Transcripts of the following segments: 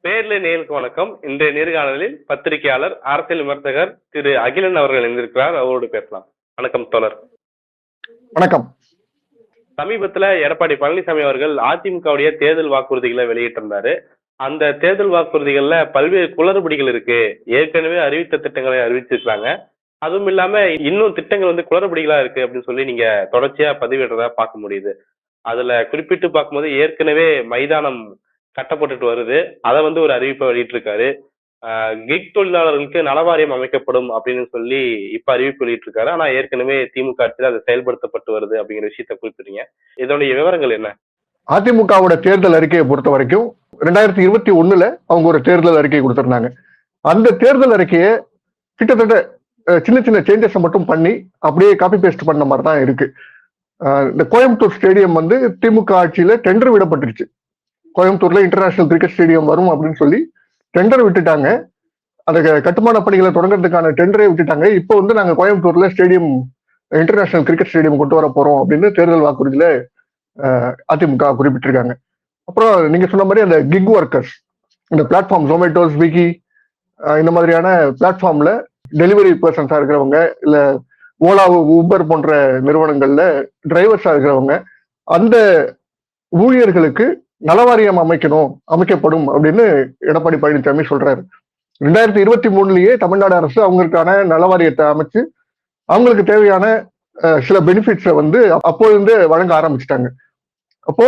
பேர்ல நேருக்கு வணக்கம். இன்றைய நேர்காணலில் பத்திரிகையாளர், அரசியல் விமர்சகர் திரு அகிலன் அவர்கள் இணைந்திருக்கிறார். அவரோடு பேசலாம். வணக்கம் தோழர். வணக்கம். சமீபத்துல எடப்பாடி பழனிசாமி அவர்கள் அதிமுகவுடைய தேர்தல் வாக்குறுதிகளை வெளியிட்டிருந்தாரு. அந்த தேர்தல் வாக்குறுதிகள்ல பல்வேறு குளறுபடிகள் இருக்கு. ஏற்கனவே அறிவித்த திட்டங்களை அறிவிச்சிருக்காங்க. அதுவும் இல்லாம இன்னும் திட்டங்கள் குளறுபடிகளா இருக்கு அப்படின்னு சொல்லி நீங்க தொடர்ச்சியா பதிவிடுறதா பார்க்க முடியுது. அதுல குறிப்பிட்டு பார்க்கும்போது ஏற்கனவே மைதானம் கட்டப்பட்டுட்டு வருது. அதை ஒரு அறிவிப்பை வெளியிட்டிருக்காரு. கிக் தொழிலாளர்களுக்கு நலவாரியம் அமைக்கப்படும் அப்படின்னு சொல்லி இப்ப அறிவிப்பு வெளியிட்டிருக்காரு. ஆனா ஏற்கனவே திமுக ஆட்சியில் அது செயல்படுத்தப்பட்டு வருது அப்படிங்கிற விஷயத்த குறிப்பிட்டீங்க. இதனுடைய விவரங்கள் என்ன? அதிமுகவோட தேர்தல் அறிக்கையை பொறுத்த வரைக்கும் 2021 அவங்க ஒரு தேர்தல் அறிக்கை கொடுத்திருந்தாங்க. அந்த தேர்தல் அறிக்கையை கிட்டத்தட்ட சின்ன சின்ன சேஞ்சஸ் மட்டும் பண்ணி அப்படியே காப்பி பேஸ்ட் பண்ண மாதிரி தான் இருக்கு. இந்த கோயம்புத்தூர் ஸ்டேடியம் திமுக ஆட்சியில டெண்டர் விடப்பட்டுருச்சு. கோயம்புத்தூர்ல இன்டர்நேஷனல் கிரிக்கெட் ஸ்டேடியம் வரும் அப்படின்னு சொல்லி டெண்டர் விட்டுட்டாங்க. அந்த கட்டுமான பணிகளை தொடங்குறதுக்கான டெண்டரே விட்டுட்டாங்க. இப்போ நாங்க கோயம்புத்தூர்ல ஸ்டேடியம், இன்டர்நேஷனல் கிரிக்கெட் ஸ்டேடியம் கொண்டு வர போறோம் அப்படின்னு தேர்தல் வாக்குறுதியில அதிமுக குறிப்பிட்டிருக்காங்க. அப்புறம் நீங்க சொன்ன மாதிரி அந்த கிக் ஒர்க்கர்ஸ், இந்த பிளாட்ஃபார்ம் ஜொமேட்டோ, ஸ்விக்கி இந்த மாதிரியான பிளாட்ஃபார்ம்ல டெலிவரி பர்சன்ஸா இருக்கிறவங்க, இல்ல ஓலா, ஊபர் போன்ற நிறுவனங்கள்ல டிரைவர்ஸா இருக்கிறவங்க, அந்த ஊழியர்களுக்கு நலவாரியம் அமைக்கப்படும் அப்படின்னு எடப்பாடி பழனிசாமி சொல்றாரு. 2023லயே தமிழ்நாடு அரசு அவங்களுக்கான நலவாரியத்தை அமைச்சு அவங்களுக்கு தேவையான சில பெனிஃபிட்ஸை அப்போது வழங்க ஆரம்பிச்சிட்டாங்க. அப்போ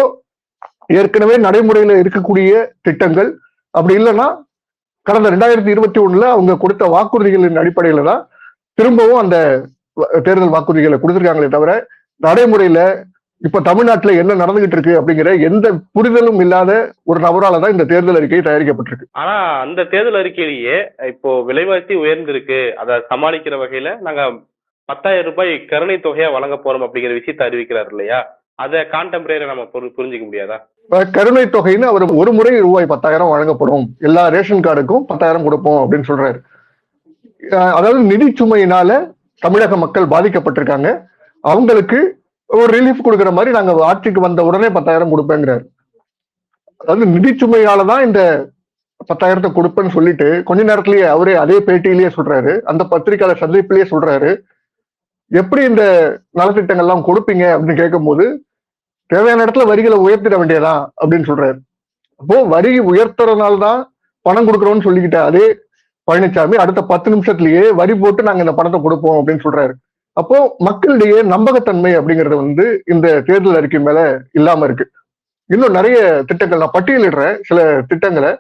ஏற்கனவே நடைமுறையில இருக்கக்கூடிய திட்டங்கள், அப்படி இல்லைன்னா கடந்த 2021 அவங்க கொடுத்த வாக்குறுதிகளின் அடிப்படையில தான் திரும்பவும் அந்த தேர்தல் வாக்குறுதிகளை கொடுத்திருக்காங்களே தவிர நடைமுறையில இப்ப தமிழ்நாட்டுல என்ன நடந்துகிட்டு இருக்கு அப்படிங்கிற எந்த புரிதலும் இல்லாத ஒரு நபரால தான் இந்த தேர்தல் அறிக்கை தயாரிக்கப்பட்டிருக்கு. ஆனா அந்த தேர்தல் அறிக்கையிலேயே இப்போ விலைவாசி உயர்ந்திருக்கு, அதை சமாளிக்கிற வகையில நாங்க 10,000 ரூபாய் கருணை தொகையா வழங்க போறோம் அப்படிங்கிற விஷயத்தை அறிவிக்கிறார் இல்லையா? அதை கான்டெம்பரரி நம்ம புரிஞ்சுக்க முடியாதா? கருணை தொகைன்னு அவர் ஒரு முறை ரூபாய் 10,000 வழங்கப்படும், எல்லா ரேஷன் கார்டுக்கும் 10,000 கொடுப்போம் அப்படின்னு சொல்றாரு. அதாவது நிதி சுமையினால தமிழக மக்கள் பாதிக்கப்பட்டிருக்காங்க, அவங்களுக்கு ஒரு ரிலீஃப் கொடுக்குற மாதிரி நாங்க ஆட்சிக்கு வந்த உடனே 10,000 கொடுப்பேங்கிறாரு. அதாவது நிதி சுமையாலதான் இந்த 10,000 கொடுப்பேன்னு சொல்லிட்டு கொஞ்ச நேரத்திலேயே அவரே அதே பேட்டியிலேயே சொல்றாரு, அந்த பத்திரிகையாளர் சந்திப்பிலேயே சொல்றாரு, எப்படி இந்த நலத்திட்டங்கள்லாம் கொடுப்பீங்க அப்படின்னு கேட்கும் போது தேவையான இடத்துல வரிகளை உயர்த்திட வேண்டியதான் அப்படின்னு சொல்றாரு. அப்போ வரி உயர்த்துறதுனால்தான் பணம் கொடுக்குறோம்னு சொல்லிக்கிட்ட அதே பழனிசாமி அடுத்த 10 நிமிஷத்துலயே வரி போட்டு நாங்க இந்த பணத்தை கொடுப்போம் அப்படின்னு சொல்றாரு. அப்போ மக்களிடையே நம்பகத்தன்மை அப்படிங்கிறது இந்த தேர்தல் அறிக்கை மேல இல்லாம இருக்கு. இன்னும் நிறைய திட்டங்கள் நான் பட்டியலிடுறேன், சில திட்டங்களை.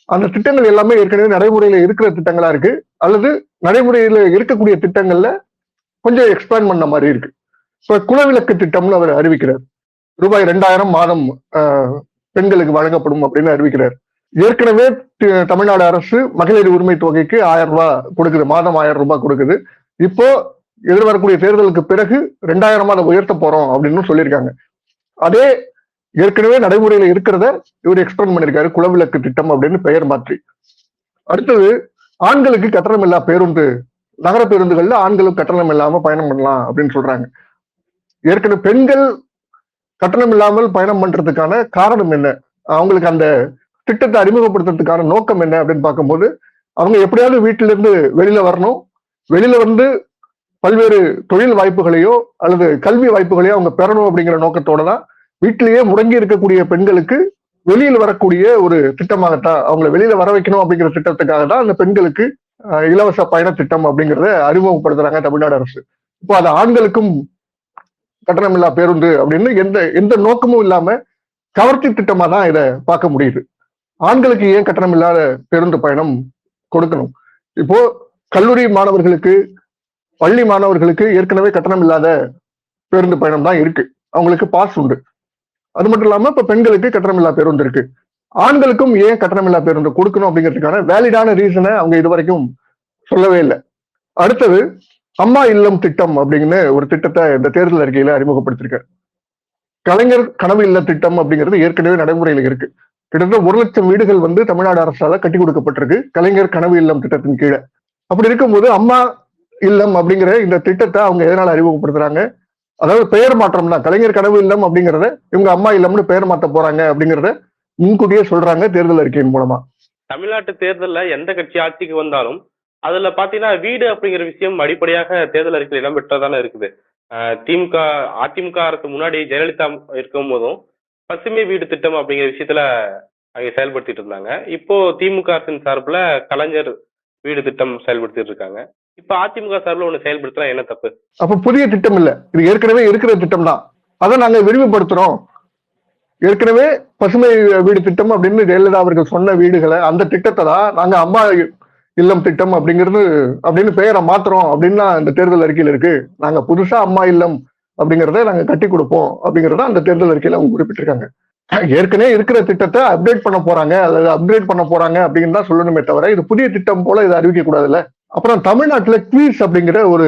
அந்த திட்டங்கள் எல்லாமே ஏற்கனவே நடைமுறையில இருக்கிற திட்டங்களா இருக்கு, அல்லது நடைமுறையில இருக்கக்கூடிய திட்டங்கள்ல கொஞ்சம் எக்ஸ்பேண்ட் பண்ண மாதிரி இருக்கு. இப்ப குலவிளக்கு திட்டம்னு அவர் அறிவிக்கிறார். ரூபாய் 2,000 மாதம் பெண்களுக்கு வழங்கப்படும் அப்படின்னு அறிவிக்கிறார். ஏற்கனவே தமிழ்நாடு அரசு மகளிர் உரிமை தொகைக்கு 1,000 ரூபாய் கொடுக்குது, மாதம் 1,000 ரூபாய் கொடுக்குது. இப்போ எதிர்வரக்கூடிய தேர்தலுக்கு பிறகு 2,000 அதை உயர்த்த போறோம் அப்படின்னு சொல்லியிருக்காங்க. அதே ஏற்கனவே நடைமுறையில இருக்கிறத இவர் எக்ஸ்பிளைன் பண்ணிருக்காரு, குலவிளக்கு திட்டம் அப்படின்னு பெயர் மாற்றி. அடுத்தது ஆண்களுக்கு கட்டணம் இல்லா பேருந்து, நகர பேருந்துகள்ல ஆண்களும் கட்டணம் இல்லாம பயணம் பண்ணலாம் அப்படின்னு சொல்றாங்க. ஏற்கனவே பெண்கள் கட்டணம் இல்லாமல் பயணம் பண்றதுக்கான காரணம் என்ன, அவங்களுக்கு அந்த திட்டத்தை அறிமுகப்படுத்துறதுக்கான நோக்கம் என்ன அப்படின்னு பார்க்கும்போது, அவங்க எப்படியாவது வீட்டில இருந்து வெளியில வரணும், வெளியில பல்வேறு தொழில் வாய்ப்புகளையோ அல்லது கல்வி வாய்ப்புகளையோ அவங்க பெறணும் அப்படிங்கிற நோக்கத்தோட தான் வீட்டிலேயே முடங்கி இருக்கக்கூடிய பெண்களுக்கு வெளியில் வரக்கூடிய ஒரு திட்டமாகத்தான், அவங்களை வெளியில வர வைக்கணும் அப்படிங்கிற திட்டத்துக்காக தான் அந்த பெண்களுக்கு இலவச பயண திட்டம் அப்படிங்கிறத அறிமுகப்படுத்துறாங்க தமிழ்நாடு அரசு. இப்போ அது ஆண்களுக்கும் கட்டணம் இல்லா பேருந்து அப்படின்னு எந்த நோக்கமும் இல்லாம கவர்ச்சி திட்டமா தான் இதை பார்க்க முடியுது. ஆண்களுக்கு ஏன் கட்டணம் இல்லாத பேருந்து பயணம் கொடுக்கணும்? இப்போ கல்லூரி மாணவர்களுக்கு, பள்ளி மாணவர்களுக்கு ஏற்கனவே கட்டணம் இல்லாத பேருந்து பயணம் தான் இருக்கு, அவங்களுக்கு பாஸ் உண்டு. அது மட்டும் இல்லாம இப்ப பெண்களுக்கு கட்டணம் இல்லா பேருந்து இருக்கு, ஆண்களுக்கும் ஏன் கட்டணம் இல்லா பேருந்து கொடுக்கணும் அப்படிங்கிறதுக்கான வேலிடான ரீசனை அவங்க இதுவரைக்கும் சொல்லவே இல்லை. அடுத்தது அம்மா இல்லம் திட்டம் அப்படின்னு ஒரு திட்டத்தை இந்த தேர்தல் அறிக்கையில அறிமுகப்படுத்திருக்காரு. கலைஞர் கனவு இல்ல திட்டம் அப்படிங்கிறது ஏற்கனவே நடைமுறையில இருக்கு. கிட்டத்தட்ட 1 லட்சம் வீடுகள் தமிழ்நாடு அரசால கட்டி கொடுக்கப்பட்டிருக்கு கலைஞர் கனவு இல்லம் திட்டத்தின் கீழே. அப்படி இருக்கும்போது அம்மா இல்லம் அப்படிங்கிற இந்த திட்டத்தை அவங்க எதனால அறிமுகப்படுத்துறாங்க? அதாவது பெயர் மாற்றம் தான். கலைஞர் கனவு இல்லம் அப்படிங்கிறத இவங்க அம்மா இல்லம்னு பெயர் மாற்ற போறாங்க அப்படிங்கிறத முன்கூட்டியே சொல்றாங்க தேர்தல் அறிக்கையின் மூலமா. தமிழ்நாட்டு தேர்தல்ல எந்த கட்சி ஆட்சிக்கு வந்தாலும் அதுல பாத்தீங்கன்னா வீடு அப்படிங்கிற விஷயம் அடிப்படையாக தேர்தல் அறிக்கையில் இடம்பெற்றதானே இருக்குது. திமுக அதிமுக அரசு முன்னாடி ஜெயலலிதா இருக்கும் போதும் பசுமை வீடு திட்டம் அப்படிங்கிற விஷயத்துல அங்க செயல்படுத்திட்டு இருந்தாங்க. இப்போ திமுக அரசின் சார்பில் கலைஞர் வீடு திட்டம் செயல்படுத்திட்டு இருக்காங்க. இப்ப அதிமுக சார்பில் ஒண்ணு செயல்படுத்தினா என்ன தப்பு? அப்ப புதிய திட்டம் இல்ல, இது ஏற்கனவே இருக்கிற திட்டம் தான். அதை நாங்க விரிவுபடுத்துறோம். ஏற்கனவே பசுமை வீடு திட்டம் அப்படின்னு ஜெயலலிதா அவர்கள் சொன்ன வீடுகளை, அந்த திட்டத்தை தான் நாங்க அம்மா இல்லம் திட்டம் அப்படின்னு பெயரை மாத்துறோம் அப்படின்னு அந்த தேர்தல் அறிக்கையில் இருக்கு. நாங்க புதுசா அம்மா இல்லம் அப்படிங்கறத நாங்க கட்டி கொடுப்போம் அப்படிங்கறத அந்த தேர்தல் அறிக்கையில அவங்க குறிப்பிட்டிருக்காங்க. ஏற்கனவே இருக்கிற திட்டத்தை அப்டேட் பண்ண போறாங்க அல்லது அப்கிரேட் பண்ண போறாங்க அப்படின்னு தான் சொல்லணுமே தவிர இது புதிய திட்டம் போல இதை அறிவிக்க கூடாதுல்ல. அப்புறம் தமிழ்நாட்டுல குவீஸ் அப்படிங்கிற ஒரு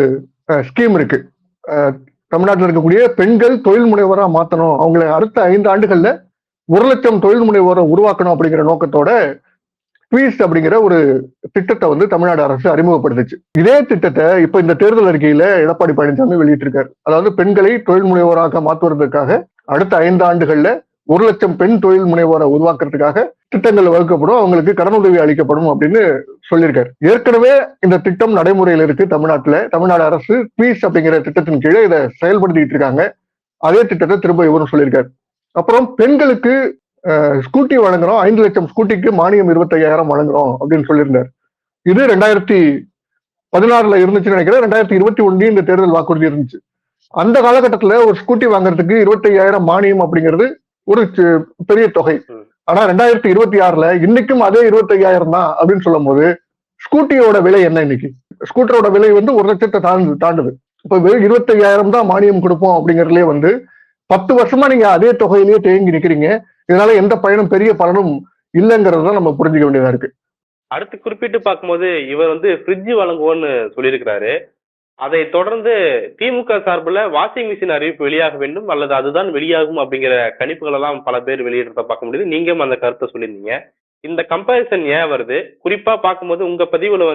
ஸ்கீம் இருக்கு. தமிழ்நாட்டில் இருக்கக்கூடிய பெண்கள் தொழில் முனைவரா மாத்தணும், அவங்களை அடுத்த 5 ஆண்டுகள்ல 1,00,000 தொழில் முனைவோரை உருவாக்கணும் அப்படிங்கிற நோக்கத்தோட குவீஸ் அப்படிங்கிற ஒரு திட்டத்தை தமிழ்நாடு அரசு அறிமுகப்படுத்துச்சு. இதே திட்டத்தை இப்ப இந்த தேர்தல் அறிக்கையில எடப்பாடி பழனிசாமி வெளியிட்டிருக்காரு. அதாவது பெண்களை தொழில் முனைவோராக மாற்றுவதற்காக அடுத்த 5 ஆண்டுகள்ல 1,00,000 பெண் தொழில் முனைவோரை உருவாக்குறதுக்காக திட்டங்கள் வகுக்கப்படும், அவங்களுக்கு கடனுதவி அளிக்கப்படும் அப்படின்னு சொல்லியிருக்காரு. ஏற்கனவே இந்த திட்டம் நடைமுறையில் இருக்கு தமிழ்நாட்டுல. தமிழ்நாடு அரசு குவீஸ் அப்படிங்கிற திட்டத்தின் கீழே இதை செயல்படுத்திட்டு இருக்காங்க. அதே திட்டத்தை திரும்ப இவரும் சொல்லியிருக்காரு. அப்புறம் பெண்களுக்கு ஸ்கூட்டி வழங்குறோம், 5,00,000 ஸ்கூட்டிக்கு மானியம் 25,000 வழங்குறோம் அப்படின்னு சொல்லியிருந்தார். இது 2016 இருந்துச்சுன்னு நினைக்கிறேன். 2021 இந்த தேர்தல் வாக்குறுதி இருந்துச்சு. அந்த காலகட்டத்துல ஒரு ஸ்கூட்டி வாங்குறதுக்கு 25,000 மானியம் அப்படிங்கிறது ஒரு பெரிய தொகை. ஆனா 2026 இன்னைக்கும் அதே 25,000 தான் அப்படின்னு சொல்லும் போது ஸ்கூட்டியோட விலை என்ன? இன்னைக்கு ஸ்கூட்டரோட விலை 1,00,000 தாண்டுது. இப்ப வெறும் 25,000 தான் மானியம் கொடுப்போம் அப்படிங்கறதுலயே 10 வருஷமா நீங்க அதே தொகையிலேயே தேங்கி நிக்கிறீங்க. இதனால எந்த பயனும் பெரிய பலனும் இல்லைங்கிறத நம்ம புரிஞ்சுக்க வேண்டியதா இருக்கு. அடுத்து குறிப்பிட்டு பார்க்கும்போது இவர் ஃப்ரிட்ஜ் வழங்குவோன்னு சொல்லியிருக்கிறாரு. அதை தொடர்ந்து திமுக சார்பில் வாஷிங் மிஷின் அறிவிப்பு வெளியாக வேண்டும் அல்லது அதுதான் வெளியாகும் அப்படிங்கிற கணிப்புகள் எல்லாம் பல பேர் வெளியிடுறத பார்க்க முடியுது. நீங்களும் அந்த கருத்தை சொல்லியிருந்தீங்க. இந்த கம்பேரிசன் ஏன் வருது? குறிப்பா பார்க்கும்போது உங்க பதிவுல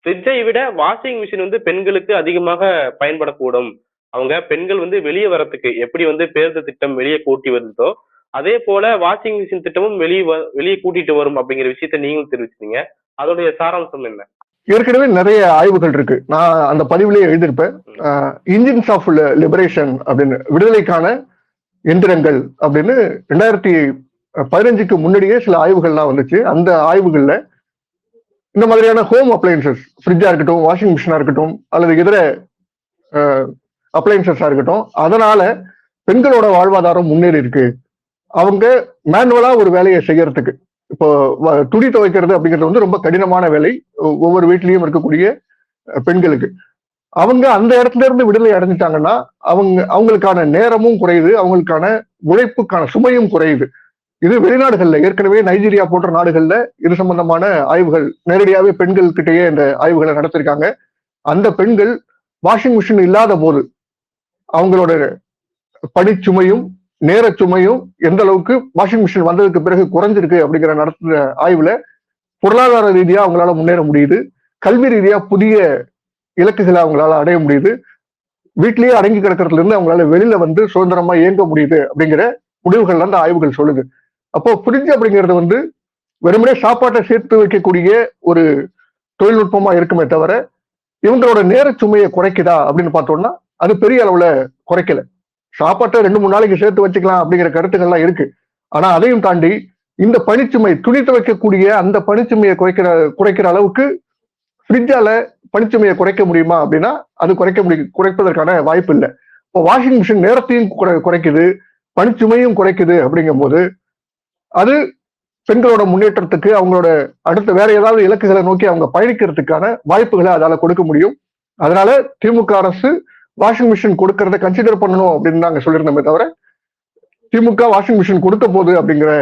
ஃப்ரிட்ஜை விட வாஷிங் மிஷின் பெண்களுக்கு அதிகமாக பயன்படக்கூடும். அவங்க பெண்கள் வெளியே வரத்துக்கு எப்படி பேருந்து திட்டம் வெளியே கூட்டி வருதோ அதே போல வாஷிங் மிஷின் திட்டமும் வெளியே கூட்டிட்டு வரும் அப்படிங்கிற விஷயத்த நீங்களும் தெரிவிச்சீங்க. அதோடைய சாராம்சம் என்ன? ஏற்கனவே நிறைய ஆய்வுகள் இருக்கு. நான் அந்த பதிவுலயே எழுதியிருப்பேன். இன்ஜின்ஸ் ஆஃப் லிபரேஷன் அப்படின்னு, விடுதலைக்கான எந்திரங்கள் அப்படின்னு 2015க்கு முன்னாடியே சில ஆய்வுகள்லாம் வந்துச்சு. அந்த ஆய்வுகள்ல இந்த மாதிரியான ஹோம் அப்ளையன்சஸ், ஃப்ரிட்ஜா இருக்கட்டும், வாஷிங் மிஷினா இருக்கட்டும் அல்லது இதர அப்ளையன்சஸா இருக்கட்டும், அதனால பெண்களோட வாழ்வாதாரம் முன்னேறி இருக்கு. அவங்க மேனுவலா ஒரு வேலையை செய்யறதுக்கு, இப்போ துணி துவைக்கிறது அப்படிங்கிறது ரொம்ப கடினமான வேலை ஒவ்வொரு வீட்லயும் இருக்கக்கூடிய பெண்களுக்கு. அவங்க அந்த இடத்துல இருந்து விடுதலை அடைஞ்சிட்டாங்கன்னா அவங்களுக்கான நேரமும் குறையுது, அவங்களுக்கான உழைப்புக்கான சுமையும் குறையுது. இது வெளிநாடுகள்ல ஏற்கனவே நைஜீரியா போன்ற நாடுகள்ல இது சம்பந்தமான ஆய்வுகள் நேரடியாவே பெண்கள் கிட்டேயே இந்த ஆய்வுகளை நடத்திருக்காங்க. அந்த பெண்கள் வாஷிங் மிஷின் இல்லாத போது அவங்களோட பணிச்சுமையும் நேர சுமையும் எந்த அளவுக்கு வாஷிங் மிஷின் வந்ததுக்கு பிறகு குறைஞ்சிருக்கு அப்படிங்கிற நடத்துற ஆய்வுல பொருளாதார ரீதியா அவங்களால முன்னேற முடியுது, கல்வி ரீதியா புதிய இலக்குகளை அவங்களால அடைய முடியுது, வீட்லயே அடங்கி கிடக்கிறதுல இருந்து அவங்களால வெளியில சுதந்திரமா இயங்க முடியுது அப்படிங்கிற முடிவுகள் அந்த ஆய்வுகள் சொல்லுது. அப்போ ஃப்ரிட்ஜ் அப்படிங்கிறது வெறுமனே சாப்பாட்டை சேர்த்து வைக்கக்கூடிய ஒரு தொழில்நுட்பமா இருக்குமே தவிர இவங்களோட நேர சுமையை குறைக்குதா அப்படின்னு பார்த்தோம்னா அது பெரிய அளவுல குறைக்கல. சாப்பாட்டை 2-3 நாளைக்கு சேர்த்து வச்சுக்கலாம் அப்படிங்கிற கருத்துக்கள்லாம் இருக்கு. ஆனா அதையும் தாண்டி இந்த பணிச்சுமை, துணி துவைக்கக்கூடிய அந்த பணிச்சுமையை குறைக்கிற அளவுக்கு ஃப்ரிட்ஜால பணிச்சுமையை குறைக்க முடியுமா அப்படின்னா அது குறைப்பதற்கான வாய்ப்பு இல்லை. இப்போ வாஷிங் மிஷின் நேரத்தையும் குறைக்குது, பணிச்சுமையும் குறைக்குது. அப்படிங்கும் போது அது பெண்களோட முன்னேற்றத்துக்கு, அவங்களோட அடுத்த வேற ஏதாவது இலக்குகளை நோக்கி அவங்க பயணிக்கிறதுக்கான வாய்ப்புகளை அதால கொடுக்க முடியும். அதனால திமுக அரசு வாஷிங் மிஷின் கொடுக்கறத கன்சிடர் பண்ணணும் அப்படின்னு நாங்க சொல்லியிருந்தோமே தவிர திமுக வாஷிங் மிஷின் கொடுக்க போகுது அப்படிங்கிற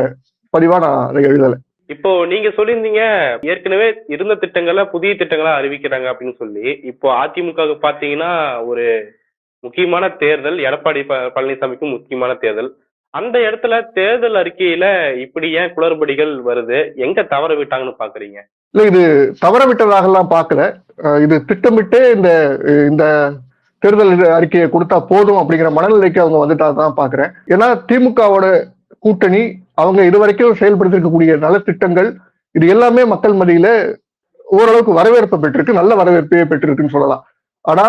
பதிவா நான் அதை எழுதல. இப்போ நீங்க சொல்லியிருந்தீங்க ஏற்கனவே இருந்த திட்டங்களை புதிய திட்டங்களா அறிவிக்கிறாங்க அப்படின்னு சொல்லி. இப்போ அதிமுக பாத்தீங்கன்னா ஒரு முக்கியமான தேர்தல், எடப்பாடி பழனிசாமிக்கும் முக்கியமான தேர்தல். அந்த இடத்துல தேர்தல் அறிக்கையில இப்படி ஏன் குளறுபடிகள் வருது? எங்க தவற விட்டாங்கன்னு பாக்குறீங்க? இல்ல, இது தவற விட்டதாக எல்லாம் பாக்கல. இது திட்டமிட்டே இந்த தேர்தல் அறிக்கையை கொடுத்தா போதும் அப்படிங்கிற மனநிலைக்கு அவங்க வந்துட்டாதான் பாக்குறேன். ஏன்னா திமுகவோட கூட்டணி அவங்க இதுவரைக்கும் செயல்படுத்திருக்கக்கூடிய நலத்திட்டங்கள் இது எல்லாமே மக்கள் மத்தியில ஓரளவுக்கு வரவேற்பை பெற்றிருக்கு, நல்ல வரவேற்பையே பெற்றிருக்குன்னு சொல்லலாம். ஆனா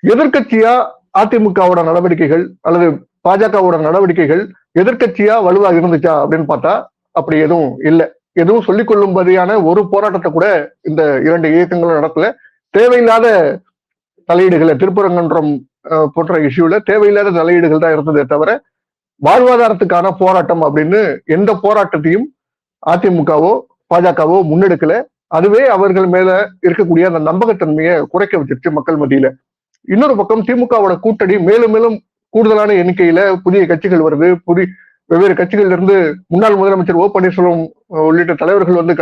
எதிர்க்கட்சியா அதிமுகவோட நடவடிக்கைகள் அல்லது பாஜகவோட நடவடிக்கைகள் எதிர்க்கட்சியா வலுவா இருந்துச்சா அப்படின்னு பார்த்தா அப்படி எதுவும் இல்லை. எதுவும் சொல்லிக் கொள்ளும்படியான ஒரு போராட்டத்தை கூட இந்த இரண்டு இயக்கங்களும் நடத்தல. தேவையில்லாத தலையீடுகளை, திருப்பரங்குன்றம் போன்ற இஷ்யூல தேவையில்லாத தலையீடுகள் தான் இருந்ததே தவிர வாழ்வாதாரத்துக்கான போராட்டம் அப்படின்னு எந்த போராட்டத்தையும் அதிமுகவோ பாஜகவோ முன்னெடுக்கல. அதுவே அவர்கள் மேல இருக்கக்கூடிய அந்த நம்பகத்தன்மையை குறைக்க வச்சிருச்சு மக்கள் மத்தியில. இன்னொரு பக்கம் திமுகவோட கூட்டணி மேலும் மேலும் கூடுதலான எண்ணிக்கையில புதிய கட்சிகள் வருது. வெவ்வேறு கட்சிகள்ல இருந்து முன்னாள் முதலமைச்சர் ஓ பன்னீர்செல்வம் உள்ளிட்ட தலைவர்கள் வந்து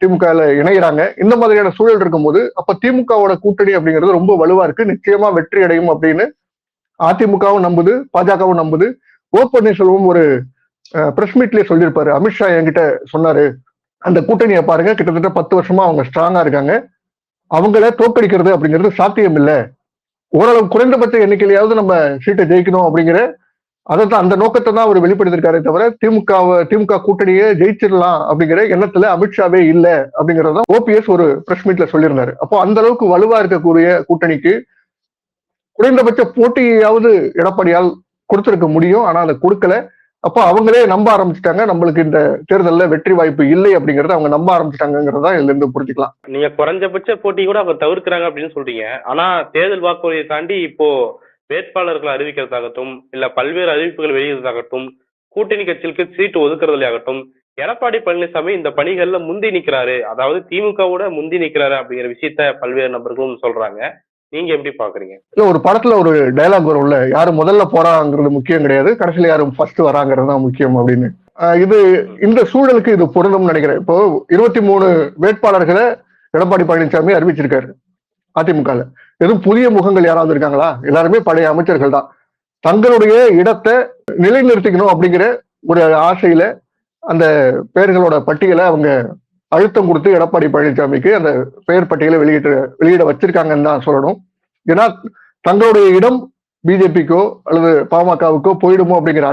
திமுக இணைகிறாங்க. இந்த மாதிரியான சூழல் இருக்கும்போது அப்ப திமுகவோட கூட்டணி அப்படிங்கிறது ரொம்ப வலுவா இருக்கு, நிச்சயமா வெற்றி அடையும் அப்படின்னு அதிமுகவும் நம்புது, பாஜகவும் நம்புது. ஓ பன்னீர்செல்வம் ஒரு பிரஸ் மீட்லயே சொல்லியிருப்பாரு. அமித்ஷா என்கிட்ட சொன்னாரு, அந்த கூட்டணியை பாருங்க, கிட்டத்தட்ட 10 வருஷமா அவங்க ஸ்ட்ராங்கா இருக்காங்க, அவங்கள தோற்கடிக்கிறது அப்படிங்கிறது சாத்தியம் இல்லை, ஓரளவு குறைந்தபட்ச எண்ணிக்கையிலாவது நம்ம சீட்டை ஜெயிக்கணும் அப்படிங்கிற அதான் அந்த நோக்கத்தை தான் அவர் வெளிப்படுத்திருக்காரே தவிர திமுக கூட்டணியை ஜெயிச்சிடலாம் அப்படிங்கிற எண்ணத்துல அமித்ஷாவே இல்லை அப்படிங்கறத ஓபிஎஸ் ஒரு பிரஸ் மீட்ல சொல்லியிருந்தாரு. அப்போ அந்த அளவுக்கு வலுவா இருக்கக்கூடிய கூட்டணிக்கு குறைந்தபட்ச போட்டியாவது எடப்பாடியால் கொடுத்திருக்க முடியும், ஆனா அதை கொடுக்கல. அப்போ அவங்களே நம்ப ஆரம்பிச்சிட்டாங்க, நம்மளுக்கு இந்த தேர்தலில் வெற்றி வாய்ப்பு இல்லை அப்படிங்கறத அவங்க நம்ப ஆரம்பிச்சிட்டாங்கிறதா இதுல இருந்து புரிஞ்சுக்கலாம். நீங்க குறைஞ்சபட்ச போட்டி கூட அவங்க தவிர்க்கிறாங்க அப்படின்னு சொல்றீங்க. ஆனா தேர்தல் வாக்குறுதியை தாண்டி இப்போ வேட்பாளர்களை அறிவிக்கிறதாகட்டும், இல்ல பல்வேறு அறிவிப்புகள் வெளியிடுறதாகட்டும், கூட்டணி கட்சிகளுக்கு சீட்டு ஒதுக்குறதுலையாகட்டும், எடப்பாடி பழனிசாமி இந்த பணிகள்ல முந்தி நிக்கிறாரு, அதாவது திமுகவோட முந்தி நிக்கிறாரு அப்படிங்கிற விஷயத்த பல்வேறு நபர்களும் சொல்றாங்க. நீங்க எப்படி பாக்குறீங்க? இல்ல, ஒரு படத்துல ஒரு டயலாக் வரும்ல, யாரு முதல்ல போறாங்கிறது முக்கியம் கிடையாது, கடைசியில யாரும் ஃபர்ஸ்ட் வராங்கிறது தான் முக்கியம் அப்படின்னு. இது இந்த சூழலுக்கு இது பொருந்தும்னு நினைக்கிறேன். இப்போ 23 வேட்பாளர்களை எடப்பாடி பழனிசாமி அறிவிச்சிருக்காரு அதிமுகல. எதுவும் புதிய முகங்கள் யாராவது இருக்காங்களா? எல்லாருமே பழைய அமைச்சர்கள் தான். தங்களுடைய இடத்தை நிலைநிறுத்திக்கணும் அப்படிங்கிற ஒரு ஆசையில அந்த பெயர்களோட பட்டியலை அவங்க அழுத்தம் கொடுத்து எடப்பாடி பழனிசாமிக்கு அந்த பெயர் பட்டியலை வெளியிட வச்சிருக்காங்கன்னு தான் சொல்லணும். ஏன்னா தங்களுடைய இடம் பிஜேபிக்கோ அல்லது பாமகவுக்கோ போயிடுமோ அப்படிங்கிற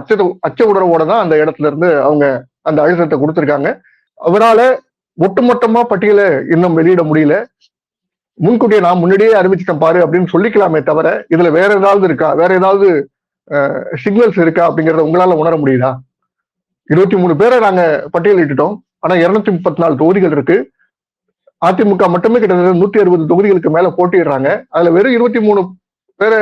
அச்ச உணர்வோட தான் அந்த இடத்துல இருந்து அவங்க அந்த அழுத்தத்தை கொடுத்திருக்காங்க. அவரால ஒட்டுமொத்தமா பட்டியலை இன்னும் வெளியிட முடியல. முன்கூட்டியே நான் முன்னாடியே அறிவிச்சிட்டேன் பாரு அப்படின்னு சொல்லிக்கலாமே தவிர இதுல வேற ஏதாவது இருக்கா, வேற ஏதாவது சிக்னல்ஸ் இருக்கா அப்படிங்கறத உங்களால உணர முடியுதா? 23 பேரை நாங்க பட்டியலிட்டுட்டோம், ஆனா 234 தொகுதிகள் இருக்கு. அதிமுக மட்டுமே கிட்டத்தட்ட 160 தொகுதிகளுக்கு மேல போட்டிடுறாங்க. அதுல வெறும் 23 பேரை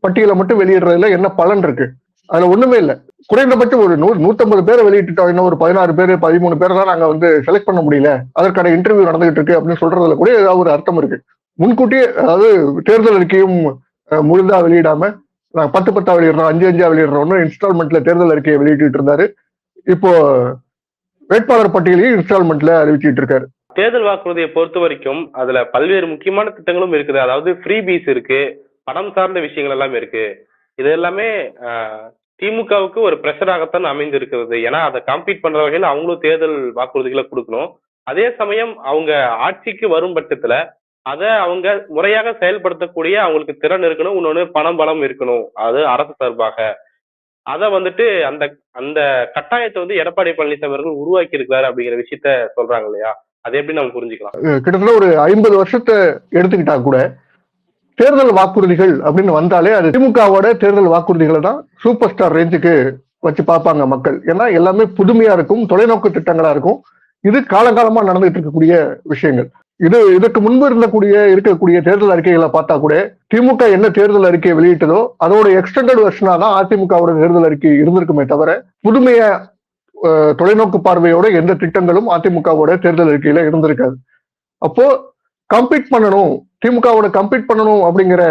பட்டியலை மட்டும் வெளியிடுறதுல என்ன பலன் இருக்கு? அதுல ஒண்ணுமே இல்லை. குறைந்தபட்சம் ஒரு 150 பேரை வெளியிட்டுட்டோம், இன்னும் ஒரு 16 பேர் 13 பேர் தான் நாங்க வந்து செலக்ட் பண்ண முடியல, அதற்கான இன்டர்வியூ நடந்துகிட்டு இருக்கு அப்படின்னு சொல்றதுல கூட ஏதாவது ஒரு அர்த்தம் இருக்கு. முன்கூட்டியே, அதாவது தேர்தல் அறிக்கையும் முழுதா வெளியிடாம 10 வெளியிடுறோம், 5 வெளியிடுறோம்னு இன்ஸ்டால்மெண்ட்ல தேர்தல் அறிக்கையை வெளியிட்டு இருந்தாரு. இப்போ வேட்பாளர் பட்டியலையும் இன்ஸ்டால்மெண்ட்ல அறிவிச்சுட்டு இருக்காரு. தேர்தல் வாக்குறுதியை பொறுத்த வரைக்கும் அதுல பல்வேறு முக்கியமான திட்டங்களும் இருக்குது. அதாவது ஃப்ரீ பீஸ் இருக்கு, பணம் சார்ந்த விஷயங்கள் எல்லாமே இருக்கு. இது எல்லாமே திமுகவுக்கு ஒரு பிரஷராகத்தான் அமைந்து இருக்கிறது. ஏன்னா அதை காம்பீட் பண்ற வகையில் அவங்களும் தேர்தல் வாக்குறுதிகளை கொடுக்கணும். அதே சமயம் அவங்க ஆட்சிக்கு வரும் பட்சத்துல அதை அவங்க முறையாக செயல்படுத்தக்கூடிய அவங்களுக்கு திறன் இருக்கணும், இன்னொன்னு பணம் பலம் இருக்கணும், அது அரசு சார்பாக. அதை வந்துட்டு அந்த அந்த கட்டாயத்தை வந்து எடப்பாடி பழனிசாமி அவர்கள் உருவாக்கி இருக்கிறாரு அப்படிங்கிற விஷயத்த சொல்றாங்க இல்லையா? அதை எப்படி நம்ம புரிஞ்சுக்கலாம்? கிட்டத்தட்ட ஒரு 50 வருஷத்தை எடுத்துக்கிட்டா கூட தேர்தல் வாக்குறுதிகள் அப்படின்னு வந்தாலே அது திமுகவோட தேர்தல் வாக்குறுதிகளை தான் சூப்பர் ஸ்டார் ரேஞ்சுக்கு வச்சு பார்ப்பாங்க மக்கள். ஏன்னா எல்லாமே புதுமையா இருக்கும், தொலைநோக்கு திட்டங்களா இருக்கும். இது காலகாலமா நடந்துகிட்டு இருக்கக்கூடிய விஷயங்கள். இதற்கு முன்பு இருக்கக்கூடிய தேர்தல் அறிக்கைகளை பார்த்தா கூட திமுக என்ன தேர்தல் அறிக்கையை வெளியிட்டதோ அதோட எக்ஸ்டெண்டட் வெர்ஷனா தான் அதிமுகவோட தேர்தல் அறிக்கை இருந்திருக்குமே தவிர புதுமைய தொலைநோக்கு பார்வையோட எந்த திட்டங்களும் அதிமுகவோட தேர்தல் அறிக்கையில இருந்திருக்காது. அப்போ கம்பீட் பண்ணணும், திமுகவோட கம்பீட் பண்ணணும் அப்படிங்கிற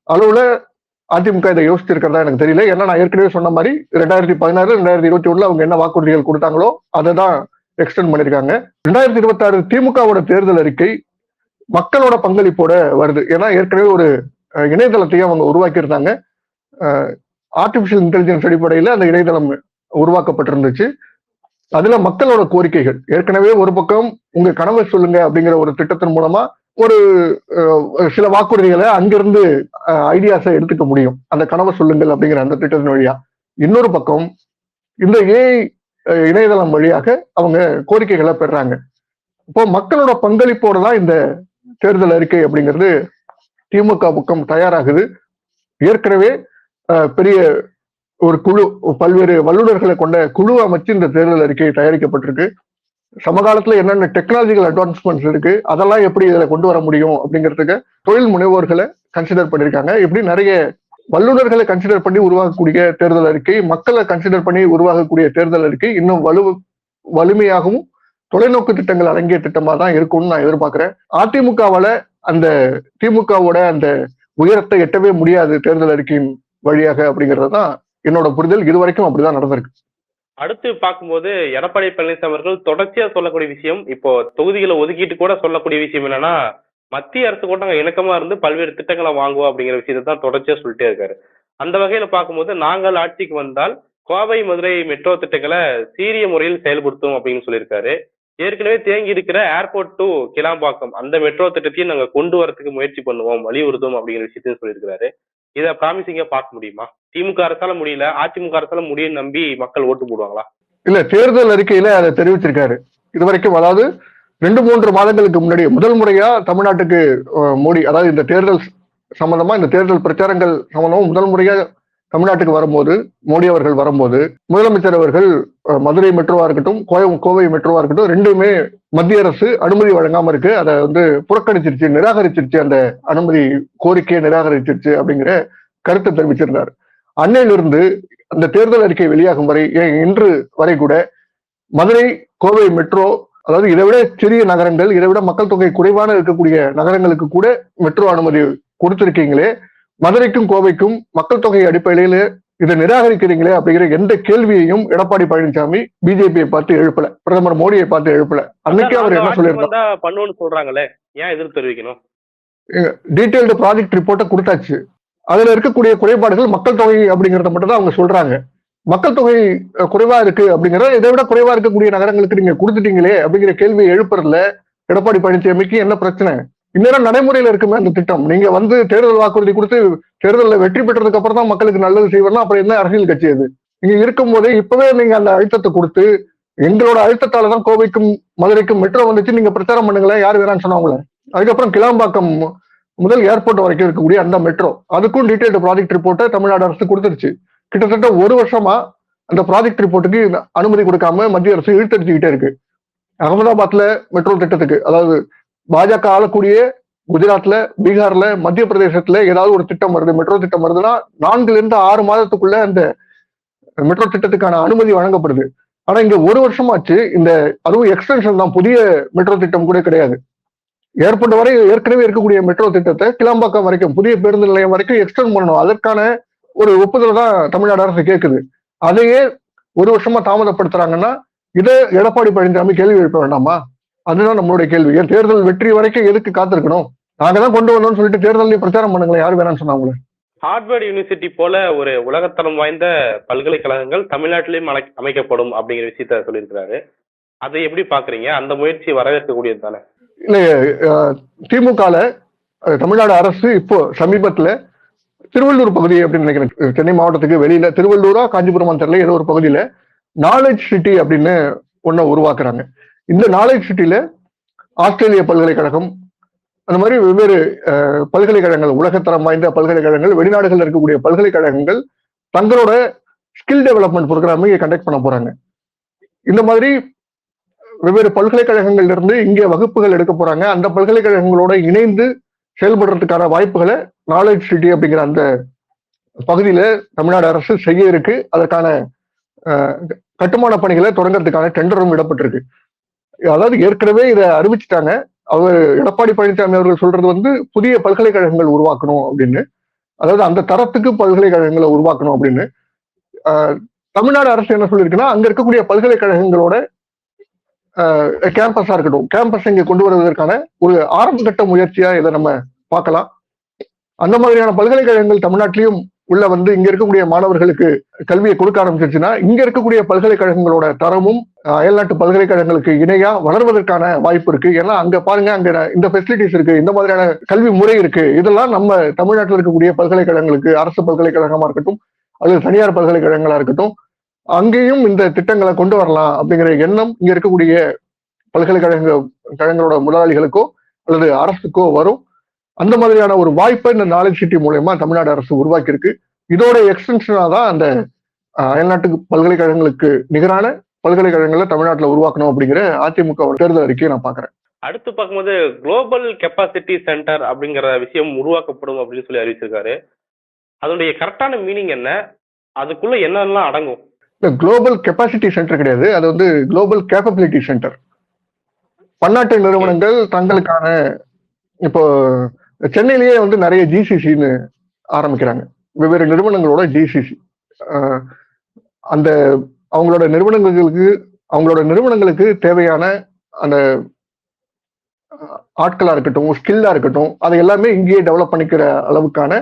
அளவுல அதிமுக இதை யோசிச்சிருக்கிறதா எனக்கு தெரியல. ஏன்னா நான் ஏற்கனவே சொன்ன மாதிரி 2016 2021 அவங்க என்ன வாக்குறுதிகள் கொடுத்தாங்களோ அதை தான் எக்ஸ்டெண்ட் பண்ணிருக்காங்க. 2026 திமுகவோட தேர்தல் அறிக்கை மக்களோட பங்களிப்போட வருது. ஏன்னா ஏற்கனவே ஒரு இணையதளத்தையும் அவங்க உருவாக்கி இருந்தாங்க. ஆர்டிபிஷியல் இன்டெலிஜென்ஸ் அடிப்படையில அந்த இணையதளம் உருவாக்கப்பட்டிருந்துச்சு. அதுல மக்களோட கோரிக்கைகள், ஏற்கனவே ஒரு பக்கம் உங்க கனவை சொல்லுங்க அப்படிங்கிற ஒரு திட்டத்தின் மூலமா ஒரு சில வாக்குறுதிகளை அங்கிருந்து ஐடியாஸை எடுத்துக்க முடியும், அந்த கனவை சொல்லுங்கள் அப்படிங்கிற அந்த திட்டத்தின் வழியா. இன்னொரு பக்கம் இந்த ஏஐ இணையதளம் வழியாக அவங்க கோரிக்கைகளை பெறாங்க. இப்போ மக்களோட பங்களிப்போட தான் இந்த தேர்தல் அறிக்கை அப்படிங்கிறது திமுக பக்கம் தயாராகுது. ஏற்கனவே பெரிய ஒரு குழு, பல்வேறு வல்லுநர்களை கொண்ட குழு அமைச்சு இந்த தேர்தல் அறிக்கை தயாரிக்கப்பட்டிருக்கு. சமகாலத்துல என்னென்ன டெக்னாலஜிக்கல் அட்வான்ஸ்மெண்ட்ஸ் இருக்கு, அதெல்லாம் எப்படி இதுல கொண்டு வர முடியும் அப்படிங்கிறதுக்கு தொழில் முனைவோர்களை கன்சிடர் பண்ணியிருக்காங்க. இப்படி நிறைய வல்லுநர்களை கன்சிடர் பண்ணி உருவாக்கக்கூடிய தேர்தல் அறிக்கை, மக்களை கன்சிடர் பண்ணி உருவாகக்கூடிய தேர்தல் அறிக்கை இன்னும் வலிமையாகவும் தொலைநோக்கு திட்டங்கள் அடங்கிய திட்டமா தான் இருக்கும்னு நான் எதிர்பார்க்கிறேன். அதிமுகவால அந்த திமுகவோட அந்த உயரத்தை எட்டவே முடியாது தேர்தல் அறிக்கையின் வழியாக அப்படிங்கிறது தான் என்னோட புரிதல். இதுவரைக்கும் அப்படிதான் நடந்திருக்கு. அடுத்து பார்க்கும்போது எடப்பாடி பழனிசாமி அவர்கள் தொடர்ச்சியா சொல்லக்கூடிய விஷயம், இப்போ தொகுதிகளை ஒதுக்கிட்டு கூட சொல்லக்கூடிய விஷயம் என்னன்னா, மத்திய அரசு கூட நாங்க இணக்கமா இருந்து பல்வேறு திட்டங்களை வாங்குவோம் அப்படிங்கிற விஷயத்தை தான் தொடர்ச்சியா சொல்லிட்டே இருக்காரு. அந்த வகையில பார்க்கும்போது நாங்கள் ஆட்சிக்கு வந்தால் கோவை மதுரை மெட்ரோ திட்டங்களை சீரிய முறையில் செயல்படுத்தும் அப்படின்னு சொல்லியிருக்காரு. ஏற்கனவே தேங்கி இருக்கிற ஏர்போர்ட் டு கிளாம்பாக்கம் அந்த மெட்ரோ திட்டத்தையும் நாங்க கொண்டு வரதுக்கு முயற்சி பண்ணுவோம், வலியுறுத்தும் அப்படிங்கிற விஷயத்தையும் சொல்லியிருக்கிறாரு. இதை ப்ராமிசிங்கா பார்க்க முடியுமா? திமுக அரசால முடியல, அதிமுக அரசால முடியும் நம்பி மக்கள் ஓட்டு போடுவாங்களா? இல்ல, தேர்தல் அறிக்கையில அதை தெரிவிச்சிருக்காரு. இதுவரைக்கும் அதாவது 2-3 மாதங்களுக்கு முன்னாடி முதல் முறையா தமிழ்நாட்டுக்கு மோடி, அதாவது இந்த தேர்தல் சம்பந்தமா, இந்த தேர்தல் பிரச்சாரங்கள் சம்பந்தமா முதல் முறையா தமிழ்நாட்டுக்கு வரும்போது, மோடி அவர்கள் வரும்போது, முதலமைச்சர் அவர்கள் மதுரை மெட்ரோவா இருக்கட்டும், கோவை மெட்ரோவா இருக்கட்டும், ரெண்டுமே மத்திய அரசு அனுமதி வழங்காம இருக்கு, அதை புறக்கணிச்சிருச்சு, நிராகரிச்சிருச்சு, அந்த அனுமதி கோரிக்கையை நிராகரிச்சிருச்சு அப்படிங்கிற கருத்தை தெரிவிச்சிருந்தார். அன்னையிலிருந்து அந்த தேர்தல் அறிக்கை வெளியாகும் வரை, இன்று வரை கூட மதுரை கோவை மெட்ரோ, அதாவது இதை விட சிறிய நகரங்கள், இதை விட மக்கள் தொகை குறைவான இருக்கக்கூடிய நகரங்களுக்கு கூட மெட்ரோ அனுமதி கொடுத்திருக்கீங்களே, மதுரைக்கும் கோவைக்கும் மக்கள் தொகை அடிப்படையில இதை நிராகரிக்கிறீங்களே அப்படிங்கிற எந்த கேள்வியையும் எடப்பாடி பழனிசாமி பிஜேபியை பார்த்து எழுப்பல, பிரதமர் மோடியை பார்த்து எழுப்பல. அன்னைக்கு அவர் என்ன சொல்றாங்களே, ஏன் எதிர்ப்பு தெரிவிக்கணும்? டீடைல்டு ப்ராஜெக்ட் ரிப்போர்ட்டை கொடுத்தாச்சு. அதுல இருக்கக்கூடிய குறைபாடுகள் மக்கள் தொகை அப்படிங்கறத மட்டும் தான் அவங்க சொல்றாங்க. மக்கள் தொகை குறைவா இருக்கு அப்படிங்கிற, இதை விட குறைவா இருக்கக்கூடிய நகரங்களுக்கு நீங்க கொடுத்துட்டீங்களே அப்படிங்கிற கேள்வியை எழுப்புறதுல எடப்பாடி பழனிசாமிக்கு என்ன பிரச்சனை? இந்நேரம் நடைமுறையில இருக்குமே அந்த திட்டம். நீங்க தேர்தல் வாக்குறுதி கொடுத்து தேர்தலில் வெற்றி பெற்றதுக்கு அப்புறம் தான் மக்களுக்கு நல்லது செய்வதுனா அப்புறம் என்ன அரசியல் கட்சி அது? நீங்க இருக்கும் போதே இப்பவே நீங்க அந்த அழுத்தத்தை கொடுத்து, எங்களோட அழுத்தத்தாலதான் கோவைக்கும் மதுரைக்கும் மெட்ரோ வந்துச்சு, நீங்க பிரச்சாரம் பண்ணுங்களேன், யார் வேணான்னு சொன்னாங்களே. அதுக்கப்புறம் கிளாம்பாக்கம் முதல் ஏர்போர்ட் வரைக்கும் இருக்கக்கூடிய அந்த மெட்ரோ, அதுக்கும் டீடைல்டு ப்ராஜெக்ட் ரிப்போர்ட்டை தமிழ்நாடு அரசு கொடுத்துருச்சு. கிட்டத்தட்ட 1 வருஷமா அந்த ப்ராஜெக்ட் ரிப்போர்ட்டுக்கு அனுமதி கொடுக்காம மத்திய அரசு இழுத்தடிச்சுக்கிட்டே இருக்கு. அகமதாபாத்ல மெட்ரோ திட்டத்துக்கு, அதாவது பாஜக ஆளக்கூடிய குஜராத்ல, பீகார்ல, மத்திய பிரதேசத்துல ஏதாவது ஒரு திட்டம் வருது, மெட்ரோ திட்டம் வருதுன்னா 4-6 மாதத்துக்குள்ள அந்த மெட்ரோ திட்டத்துக்கான அனுமதி வழங்கப்படுது. ஆனா இங்க 1 வருஷமாச்சு. அதுவும் எக்ஸ்டென்ஷன் தான், புதிய மெட்ரோ திட்டம் கூட கிடையாது. ஏர்போர்ட் வரை ஏற்கனவே இருக்கக்கூடிய மெட்ரோ திட்டத்தை கிளாம்பாக்கம் வரைக்கும், புதிய பேருந்து நிலையம் வரைக்கும் எக்ஸ்டெண்ட் பண்ணணும். அதற்கான ஒரு ஒப்புதல் தான் தமிழ்நாடு அரசு கேட்குது. அதையே 1 வருஷமா தாமதப்படுத்துறாங்கன்னா இதை எடப்பாடி பழனிசாமி கேள்வி எழுப்ப வேண்டாமா? அதுதான் நம்மளுடைய கேள்வி. ஏன் தேர்தல் வெற்றி வரைக்கும் எதுக்கு காத்திருக்கணும்? நாங்க தான் கொண்டு வந்தோம்னு சொல்லிட்டு தேர்தலையும் பிரச்சாரம் பண்ணுங்களேன், யாரு வேணாம்னு சொன்னாங்களே. ஹார்வர்ட் யூனிவர்சிட்டி போல ஒரு உலகத்தரம் வாய்ந்த பல்கலைக்கழகங்கள் தமிழ்நாட்டிலையும் அமைக்கப்படும் அப்படிங்கிற விஷயத்த சொல்லியிருக்கிறாரு. அதை எப்படி பாக்குறீங்க? அந்த முயற்சி வரவேற்கக்கூடியது தானே? இல்ல, திமுகல தமிழ்நாடு அரசு இப்போ சமீபத்துல திருவள்ளூர் பகுதி அப்படின்னு நினைக்கிறேன், சென்னை மாவட்டத்துக்கு வெளியில திருவள்ளூரா காஞ்சிபுரமா தெரியல, ஏதோ ஒரு பகுதியில நாலேஜ் சிட்டி அப்படின்னு ஒன்ன உருவாக்குறாங்க. இந்த நாலேஜ் சிட்டில ஆஸ்திரேலிய பல்கலைக்கழகம், அந்த மாதிரி வெவ்வேறு பல்கலைக்கழகங்கள், உலகத்தரம் வாய்ந்த பல்கலைக்கழகங்கள், வெளிநாடுகள் இருக்கக்கூடிய பல்கலைக்கழகங்கள் தங்களோட ஸ்கில் டெவலப்மெண்ட் ப்ரோக்ராம் இங்க கண்டக்ட் பண்ண போறாங்க. இந்த மாதிரி வெவ்வேறு பல்கலைக்கழகங்கள்ல இருந்து இங்கே வகுப்புகள் எடுக்க போறாங்க. அந்த பல்கலைக்கழகங்களோட இணைந்து செயல்படுறதுக்கான வாய்ப்புகளை நாலேஜ் சிட்டி அப்படிங்கிற அந்த பகுதியில தமிழ்நாடு அரசு செய்ய இருக்கு. அதற்கான கட்டுமான பணிகளை தொடங்குறதுக்கான டெண்டரும் விடப்பட்டிருக்கு. அதாவது ஏற்கனவே இதை அறிவிச்சுட்டாங்க. அவர் எடப்பாடி பழனிசாமி அவர்கள் சொல்றது புதிய பல்கலைக்கழகங்கள் உருவாக்கணும் அப்படின்னு, அதாவது அந்த தரத்துக்கு பல்கலைக்கழகங்களை உருவாக்கணும் அப்படின்னு. தமிழ்நாடு அரசு என்ன சொல்லியிருக்குன்னா, அங்க இருக்கக்கூடிய பல்கலைக்கழகங்களோட கேம்பஸா இருக்கட்டும், கேம்பஸ் இங்க கொண்டு வருவதற்கான ஒரு ஆரம்ப கட்ட முயற்சியா இதை நம்ம பார்க்கலாம். அந்த மாதிரியான பல்கலைக்கழகங்கள் தமிழ்நாட்டிலையும் உள்ள இங்க இருக்கக்கூடிய மாணவர்களுக்கு கல்வியை கொடுக்க ஆரம்பிச்சிருச்சுன்னா, இங்க இருக்கக்கூடிய பல்கலைக்கழகங்களோட தரமும் அயல்நாட்டு பல்கலைக்கழகங்களுக்கு இணையா வளர்வதற்கான வாய்ப்பு இருக்கு. ஏன்னா அங்க பாருங்க, அங்க இந்த ஃபெசிலிட்டிஸ் இருக்கு, இந்த மாதிரியான கல்வி முறை இருக்கு. இதெல்லாம் நம்ம தமிழ்நாட்டில் இருக்கக்கூடிய பல்கலைக்கழகங்களுக்கு, அரசு பல்கலைக்கழகமா இருக்கட்டும் அல்லது தனியார் பல்கலைக்கழகங்களா இருக்கட்டும், அங்கேயும் இந்த திட்டங்களை கொண்டு வரலாம் அப்படிங்கிற எண்ணம் இங்க இருக்கக்கூடிய கழகங்களோட முதலாளிகளுக்கோ அல்லது அரசுக்கோ வரும். அந்த மாதிரியான ஒரு வாய்ப்பை இந்த நாலேஜ் சிட்டி மூலயமா தமிழ்நாடு அரசு உருவாக்கி இருக்கு. இதோட எக்ஸ்டென்ஷனா தான் அந்த அயல்நாட்டு பல்கலைக்கழகங்களுக்கு நிகரான பல்கலைக்கழகங்களை தமிழ்நாட்டில் உருவாக்கணும் அப்படிங்கிற அதிமுக தேர்தல் அறிக்கையை நான் பாக்குறேன். அடுத்து பார்க்கும்போது குளோபல் கெப்பாசிட்டி சென்டர் அப்படிங்கிற விஷயம் உருவாக்கப்படும் அப்படின்னு சொல்லி அறிவிச்சிருக்காரு. அதனுடைய கரெக்டான மீனிங் என்ன, அதுக்குள்ள என்னெல்லாம் அடங்கும்? இந்த குளோபல் கெப்பாசிட்டி சென்டர் கிடையாது, அது வந்து குளோபல் கேப்பபிலிட்டி சென்டர். பன்னாட்டு நிறுவனங்கள் தங்களுக்கான இப்போ சென்னையிலேயே வந்து நிறைய ஜிசிசின்னு ஆரம்பிக்கிறாங்க, வெவ்வேறு நிறுவனங்களோட ஜிசிசி. அந்த அவங்களோட நிறுவனங்களுக்கு தேவையான அந்த ஆட்களா இருக்கட்டும், ஸ்கில்லா இருக்கட்டும், அதை எல்லாமே இங்கேயே டெவலப் பண்ணிக்கிற அளவுக்கான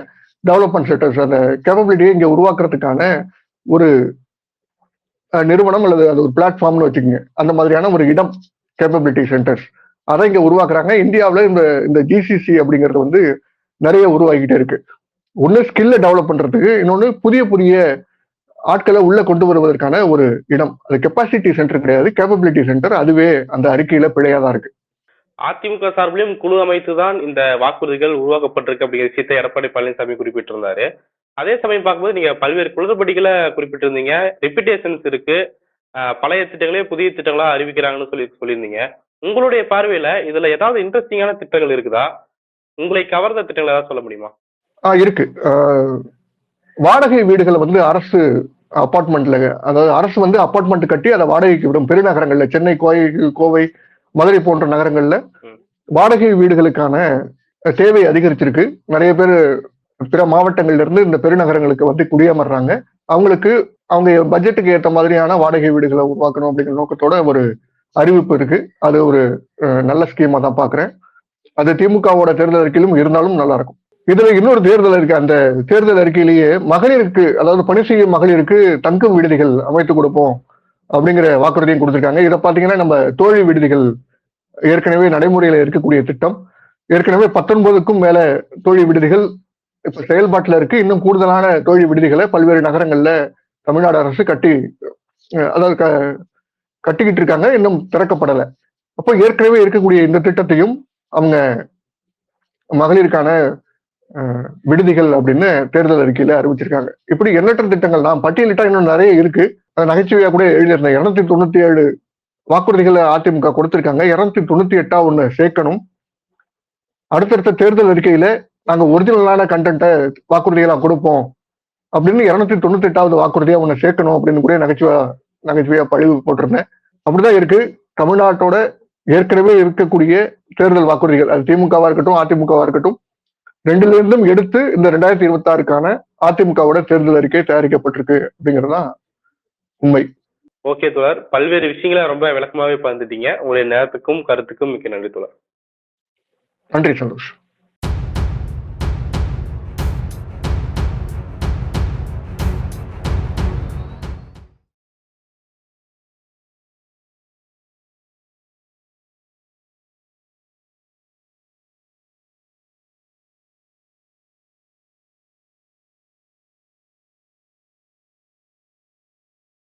டெவலப்மெண்ட் சென்டர்ஸ், அந்த கேப்பபிலிட்டியை இங்க உருவாக்குறதுக்கான ஒரு நிறுவனம் அல்லது அது ஒரு பிளாட்ஃபார்ம்னு வச்சுக்கோங்க. அந்த மாதிரியான ஒரு இடம் கேப்பபிலிட்டி சென்டர்ஸ் அதை இங்க உருவாக்குறாங்க. இந்தியாவில் இந்த ஜிசிசி அப்படிங்கிறது வந்து நிறைய உருவாக்கிட்டே இருக்கு. ஒன்னு ஸ்கில்ல டெவலப் பண்றதுக்கு, இன்னொன்னு புதிய புதிய ஆட்களை உள்ள கொண்டு வருவதற்கான ஒரு இடம். அது கெப்பாசிட்டி சென்டர் கிடையாது, கேப்பபிலிட்டி சென்டர். அதுவே அந்த அறிக்கையில பிழையாதான் இருக்கு. அதிமுக சார்பிலும் குழு அமைத்துதான் இந்த வாக்குறுதிகள் உருவாக்கப்பட்டிருக்கு அப்படிங்கிற விஷயத்தை எடப்பாடி பழனிசாமி குறிப்பிட்டிருந்தாரு. அதே சமயம் பார்க்கும்போது நீங்க பல்வேறு குளறுபடிகளை குறிப்பிட்டிருந்தீங்க. ரிப்பிட்டேஷன்ஸ் இருக்கு, பழைய திட்டங்களே புதிய திட்டங்களா அறிவிக்கிறாங்கன்னு சொல்லியிருந்தீங்க. உங்களுடைய பார்வையில இதுல ஏதாவது இன்ட்ரெஸ்டிங்கான திட்டங்கள் இருக்குதா? உங்களை கவர்ந்த திட்டங்கள் ஏதாவது சொல்ல முடியுமா? இருக்கு. வாடகை வீடுகளை வந்து அரசு அபார்ட்மெண்ட்ல, அதாவது அரசு வந்து அபார்ட்மெண்ட் கட்டி அதை வாடகைக்கு விடும். பெருநகரங்கள்ல, சென்னை, கோவை, மதுரை போன்ற நகரங்கள்ல வாடகை வீடுகளுக்கான தேவை அதிகரிச்சிருக்கு. நிறைய பேர் பிற மாவட்டங்கள்ல இருந்து இந்த பெருநகரங்களுக்கு வந்து குடியமர்றாங்க. அவங்களுக்கு அவங்க பட்ஜெட்டுக்கு ஏற்ற மாதிரியான வாடகை வீடுகளை உருவாக்கணும் அப்படிங்கிற நோக்கத்தோட ஒரு அறிவிப்பு இருக்கு. அது ஒரு நல்ல ஸ்கீமா தான் பாக்குறேன். அது திமுகவோட தேர்தல் அறிக்கையிலும் இருந்தாலும் நல்லா இருக்கும். இதுல இன்னொரு தேர்தல் இருக்கு. அந்த தேர்தல் அறிக்கையிலேயே மகளிருக்கு, அதாவது பணி செய்யும் மகளிருக்கு தங்கும் விடுதிகள் அமைத்து கொடுப்போம் அப்படிங்கிற வாக்குறுதியும் கொடுத்திருக்காங்க. இதை பாத்தீங்கன்னா நம்ம தோழி விடுதிகள் ஏற்கனவே நடைமுறையில இருக்கக்கூடிய திட்டம். ஏற்கனவே 19க்கும் மேல தோழி விடுதிகள் இப்ப செயல்பாட்டுல இருக்கு. இன்னும் கூடுதலான தோழி விடுதிகளை பல்வேறு நகரங்கள்ல தமிழ்நாடு அரசு கட்டிக்கிட்டு இருக்காங்க, இன்னும் திறக்கப்படலை. அப்போ ஏற்கனவே இருக்கக்கூடிய இந்த திட்டத்தையும் அவங்க மகளிருக்கான விடுதிகள் அப்படின்னு தேர்தல் அறிக்கையில அறிவிச்சிருக்காங்க. இப்படி எண்ணற்ற திட்டங்கள் நான் பட்டியலிட்டா இன்னும் நிறைய இருக்கு. நகைச்சுவையா கூட எழுதியிருந்தேன். 297 வாக்குறுதிகளை அதிமுக கொடுத்திருக்காங்க. 298 ஒண்ணு சேர்க்கணும். அடுத்தடுத்த தேர்தல் அறிக்கையில நாங்க ஒரிஜினலான கண்டென்ட்டை வாக்குறுதிகளா கொடுப்போம் அப்படின்னு 298வது வாக்குறுதியா ஒண்ணு சேர்க்கணும் அப்படின்னு கூட நகைச்சுவையா பழிவு போட்டிருந்தேன். அப்படிதான் இருக்கு. தமிழ்நாட்டோட ஏற்கனவே இருக்கக்கூடிய தேர்தல் வாக்குறுதிகள், அது திமுகவா இருக்கட்டும் அதிமுகவா இருக்கட்டும், ரெண்டுல இருந்தும் எடுத்து இந்த 2026க்கான அதிமுகவோட தேர்தல் அறிக்கை தயாரிக்கப்பட்டிருக்கு அப்படிங்கறதுதான் உண்மை. ஓகே தோழர், பல்வேறு விஷயங்களை ரொம்ப விளக்கமாவே பகிர்ந்துட்டீங்க. உங்களுடைய நேரத்துக்கும் கருத்துக்கும் மிக்க நன்றி தோழர். நன்றி சந்தோஷ்.